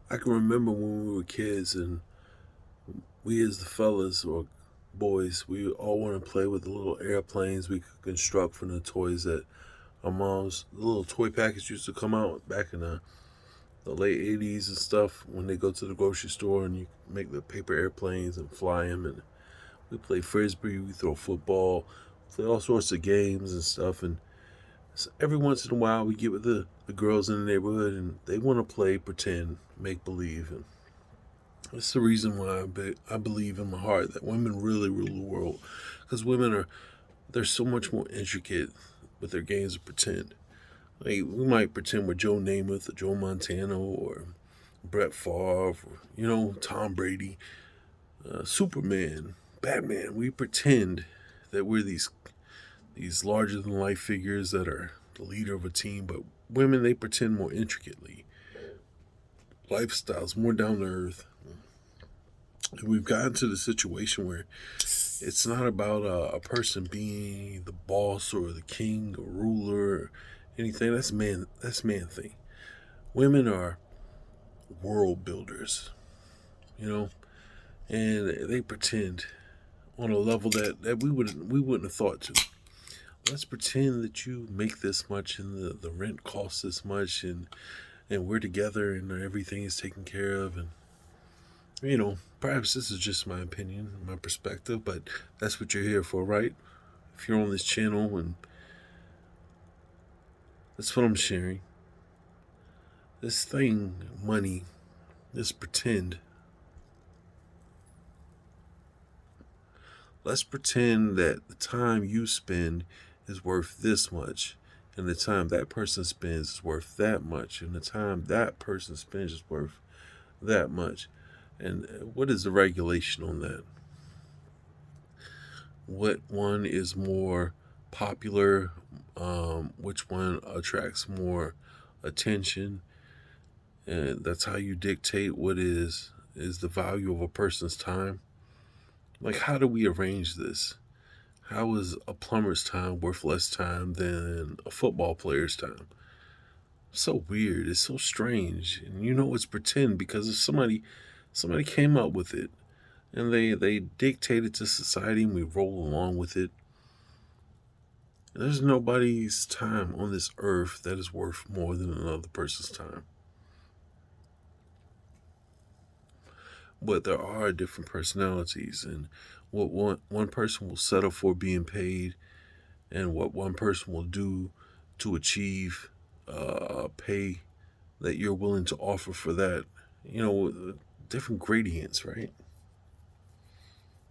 I can remember when we were kids and we as the fellas or boys, we all want to play with the little airplanes we could construct from the toys that our mom's the little toy package used to come out back in the late 80s and stuff when they go to the grocery store and you make the paper airplanes and fly them. And we play frisbee, we throw football, play all sorts of games and stuff. And so every once in a while we get with the girls in the neighborhood and they want to play pretend, make believe. And it's the reason why I believe in my heart that women really rule the world. Because women are, they're so much more intricate with their games of pretend. Like, we might pretend we're Joe Namath or Joe Montana or Brett Favre or, Tom Brady, Superman, Batman. We pretend that we're these larger than life figures that are the leader of a team, but women, they pretend more intricately. Lifestyles more down to earth. And we've gotten to the situation where it's not about a person being the boss or the king or ruler or anything. That's man. That's man thing. Women are world builders, you know, and they pretend on a level that we wouldn't have thought to. Let's pretend that you make this much and the rent costs this much and we're together and everything is taken care of. And perhaps this is just my opinion, my perspective, but that's what you're here for, right? If you're on this channel, and that's what I'm sharing. This thing, money, this pretend. Let's pretend that the time you spend is worth this much, and the time that person spends is worth that much, and the time that person spends is worth that much. And what is the regulation on that? What one is more popular? Which one attracts more attention? And that's how you dictate what is the value of a person's time. Like, how do we arrange this? How is a plumber's time worth less time than a football player's time? So weird. It's so strange. And it's pretend because if somebody came up with it and they dictated to society and we roll along with it. There's nobody's time on this earth that is worth more than another person's time. But there are different personalities, and what one person will settle for being paid, and what one person will do to achieve pay that you're willing to offer for that. Different gradients, right?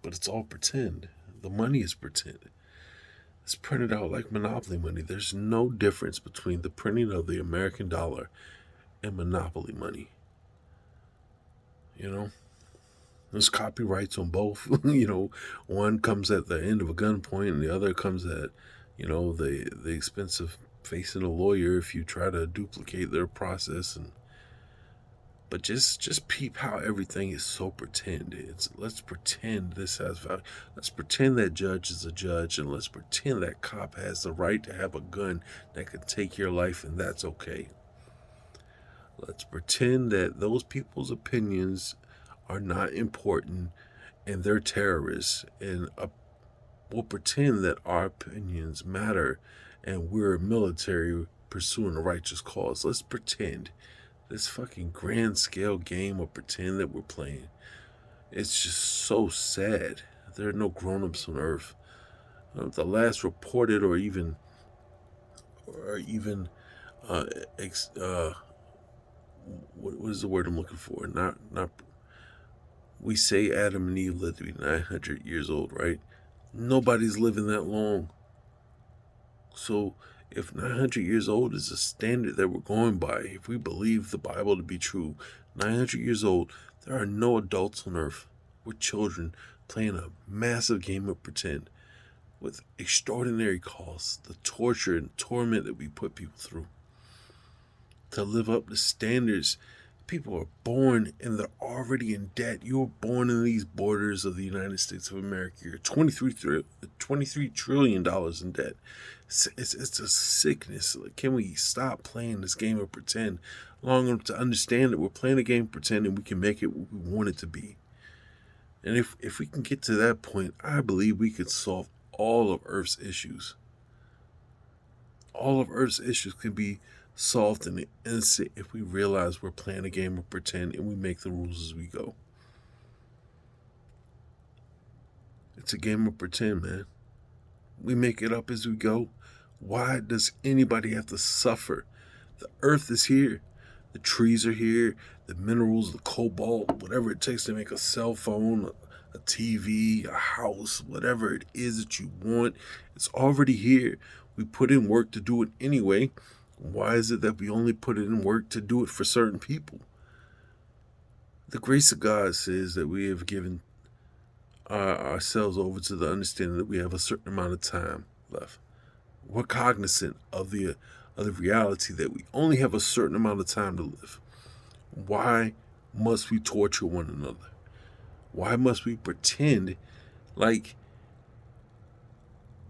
But it's all pretend. The money is pretend. It's printed out like Monopoly money. There's no difference between the printing of the American dollar and Monopoly money. You know, there's copyrights on both. One comes at the end of a gunpoint, and the other comes at, the expense of facing a lawyer if you try to duplicate their process. And but just peep how everything is so pretend. Let's pretend this has value. Let's pretend that judge is a judge, and let's pretend that cop has the right to have a gun that could take your life, and that's okay. Let's pretend that those people's opinions are not important and they're terrorists, and we'll pretend that our opinions matter and we're military pursuing a righteous cause. Let's pretend this fucking grand scale game of pretend that we're playing. It's just so sad. There are no grown-ups on earth. The last reported or even uh, ex, what is the word I'm looking for? Not we say Adam and Eve lived to be 900 years old, right? Nobody's living that long. So if 900 years old is the standard that we're going by, if we believe the Bible to be true, 900 years old, there are no adults on earth. We're children playing a massive game of pretend with extraordinary costs, the torture and torment that we put people through to live up to standards. People are born and they're already in debt. You were born in these borders of the United States of America. You're $23 trillion in debt. It's a sickness. Like, can we stop playing this game of pretend? long enough to understand that we're playing a game, pretending we can make it what we want it to be. And if we can get to that point, I believe we could solve all of Earth's issues. All of Earth's issues can be solved in an instant if we realize we're playing a game of pretend and we make the rules as we go. It's a game of pretend, man. We make it up as we go. Why does anybody have to suffer? The earth is here. The trees are here. The minerals, the cobalt, whatever it takes to make a cell phone, a TV, a house, whatever it is that you want, it's already here. We put in work to do it anyway. Why is it that we only put it in work to do it for certain people? The grace of God says that we have given ourselves over to the understanding that we have a certain amount of time left. We're cognizant of the reality that we only have a certain amount of time to live. Why must we torture one another? Why must we pretend like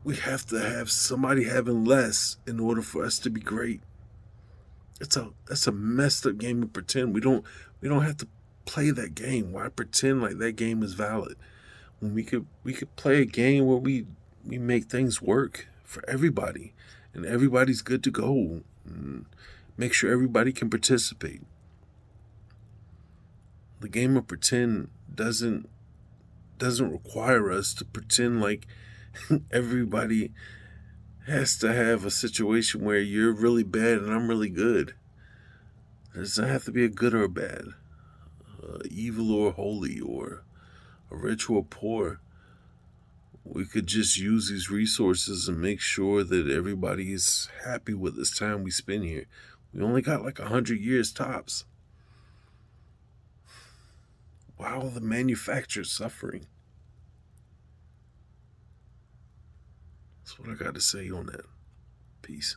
we have to have somebody having less in order for us to be great? That's a messed up game of pretend. We don't have to play that game. Why pretend like that game is valid? When we could play a game where we make things work for everybody and everybody's good to go. And make sure everybody can participate. The game of pretend doesn't require us to pretend like everybody has to have a situation where you're really bad and I'm really good. There doesn't have to be a good or a bad, evil or holy, or a rich or poor. We could just use these resources and make sure that everybody is happy with this time we spend here. We only got like 100 years tops. Why are the manufacturers suffering? That's what I got to say on that. Peace.